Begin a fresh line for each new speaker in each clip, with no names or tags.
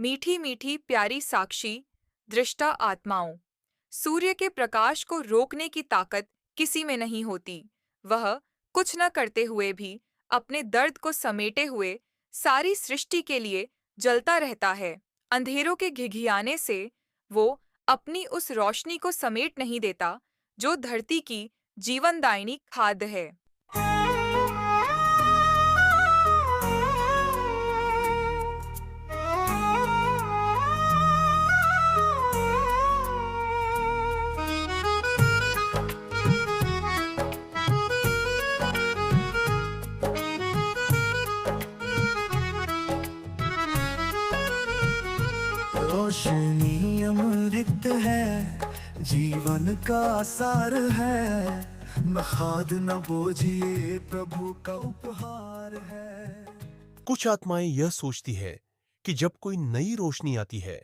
मीठी मीठी प्यारी साक्षी, दृष्टा आत्माओं। सूर्य के प्रकाश को रोकने की ताकत किसी में नहीं होती। वह कुछ न करते हुए भी अपने दर्द को समेटे हुए सारी सृष्टि के लिए जलता रहता है। अंधेरों के घिघियाने से वो अपनी उस रोशनी को समेट नहीं देता जो धरती की जीवनदायिनी खाद है।
रोशनी अमृत है, जीवन का सार है। न खाद न बोझिए, प्रभु का उपहार है।
कुछ आत्माएं यह सोचती है कि जब कोई नई रोशनी आती है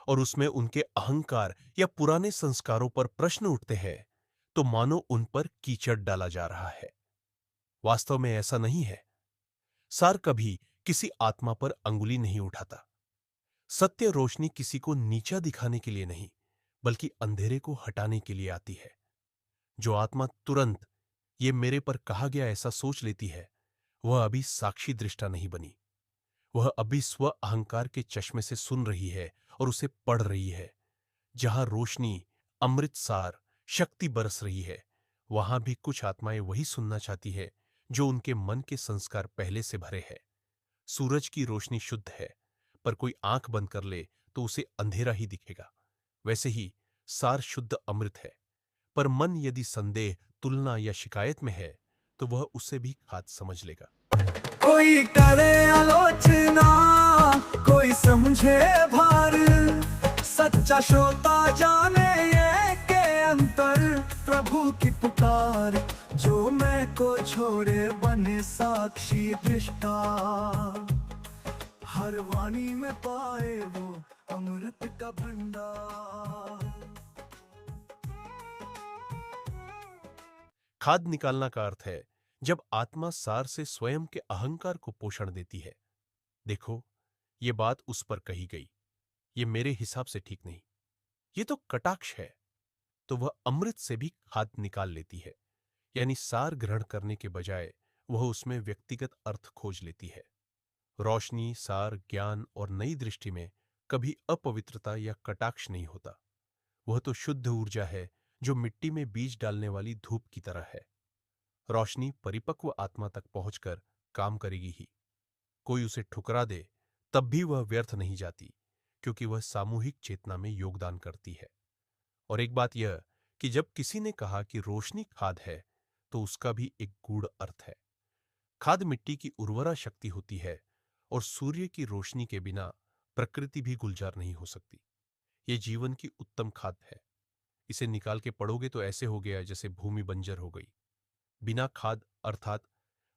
और उसमें उनके अहंकार या पुराने संस्कारों पर प्रश्न उठते हैं, तो मानो उन पर कीचड़ डाला जा रहा है। वास्तव में ऐसा नहीं है। सार कभी किसी आत्मा पर अंगुली नहीं उठाता। सत्य रोशनी किसी को नीचा दिखाने के लिए नहीं, बल्कि अंधेरे को हटाने के लिए आती है। जो आत्मा तुरंत ये मेरे पर कहा गया ऐसा सोच लेती है, वह अभी साक्षी दृष्टा नहीं बनी। वह अभी स्व अहंकार के चश्मे से सुन रही है और उसे पढ़ रही है। जहां रोशनी, अमृत सार, शक्ति बरस रही है, वहां भी कुछ आत्माएं वही सुनना चाहती है जो उनके मन के संस्कार पहले से भरे हैं। सूरज की रोशनी शुद्ध है, पर कोई आंख बंद कर ले तो उसे अंधेरा ही दिखेगा। वैसे ही सार शुद्ध अमृत है, पर मन यदि संदेह, तुलना या शिकायत में है, तो वह उसे भी खाद समझ लेगा।
कोई करे आलोचना, कोई समझे भार। सच्चा श्रोता जाने ये के अंतर, प्रभु की पुकार। जो मैं को छोड़े बने साक्षी दृष्टा, हर वाणी में पाए वो अमृत का भंडार।
खाद निकालना का अर्थ है जब आत्मा सार से स्वयं के अहंकार को पोषण देती है। देखो, ये बात उस पर कही गई, ये मेरे हिसाब से ठीक नहीं, ये तो कटाक्ष है। तो वह अमृत से भी खाद निकाल लेती है, यानी सार ग्रहण करने के बजाय वह उसमें व्यक्तिगत अर्थ खोज लेती है। रोशनी, सार, ज्ञान और नई दृष्टि में कभी अपवित्रता या कटाक्ष नहीं होता। वह तो शुद्ध ऊर्जा है जो मिट्टी में बीज डालने वाली धूप की तरह है। रोशनी परिपक्व आत्मा तक पहुंचकर काम करेगी ही। कोई उसे ठुकरा दे तब भी वह व्यर्थ नहीं जाती, क्योंकि वह सामूहिक चेतना में योगदान करती है। और एक बात यह कि जब किसी ने कहा कि रोशनी खाद है, तो उसका भी एक गूढ़ अर्थ है। खाद मिट्टी की उर्वरा शक्ति होती है और सूर्य की रोशनी के बिना प्रकृति भी गुलजार नहीं हो सकती। ये जीवन की उत्तम खाद है। इसे निकाल के पढ़ोगे तो ऐसे हो गया जैसे भूमि बंजर हो गई। बिना खाद अर्थात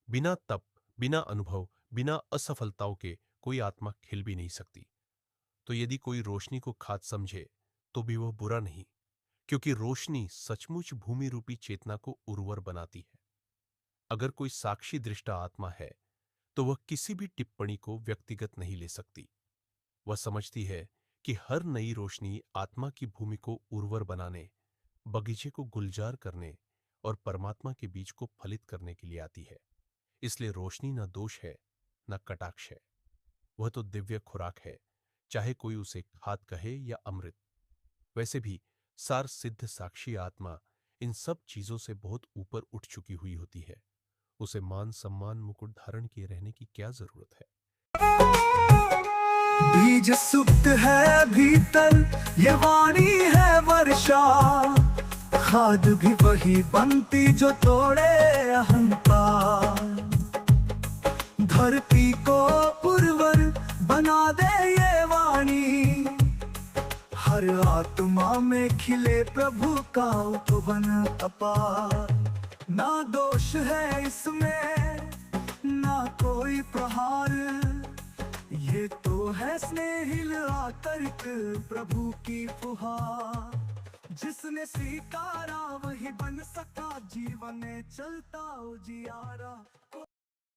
बिना तप, बिना अनुभव, बिना असफलताओं के कोई आत्मा खिल भी नहीं सकती। तो यदि कोई रोशनी को खाद समझे तो भी वह बुरा नहीं, क्योंकि रोशनी सचमुच भूमि रूपी चेतना को उर्वर बनाती है। अगर कोई साक्षी दृष्टा आत्मा है तो वह किसी भी टिप्पणी को व्यक्तिगत नहीं ले सकती। वह समझती है कि हर नई रोशनी आत्मा की भूमि को उर्वर बनाने, बगीचे को गुलजार करने और परमात्मा के बीज को फलित करने के लिए आती है। इसलिए रोशनी न दोष है, न कटाक्ष है। वह तो दिव्य खुराक है, चाहे कोई उसे खाद कहे या अमृत। वैसे भी सार सिद्ध साक्षी आत्मा इन सब चीजों से बहुत ऊपर उठ चुकी हुई होती है। उसे मान सम्मान मुकुट धारण किए रहने की क्या जरूरत है।
बीज सुप्त है भीतर, ये वाणी है वर्षा। खाद भी वही बनती जो तोड़े अहंकार। धरती को उर्वर बना दे ये वाणी, हर आत्मा में खिले प्रभु का उपवन अपार। ना दोष है इसमें, ना कोई प्रहार। ये तो है स्नेहिल आतर्क प्रभु की फुहार। जिसने स्वीकारा वही बन सका, जीवन में चलता उजियारा।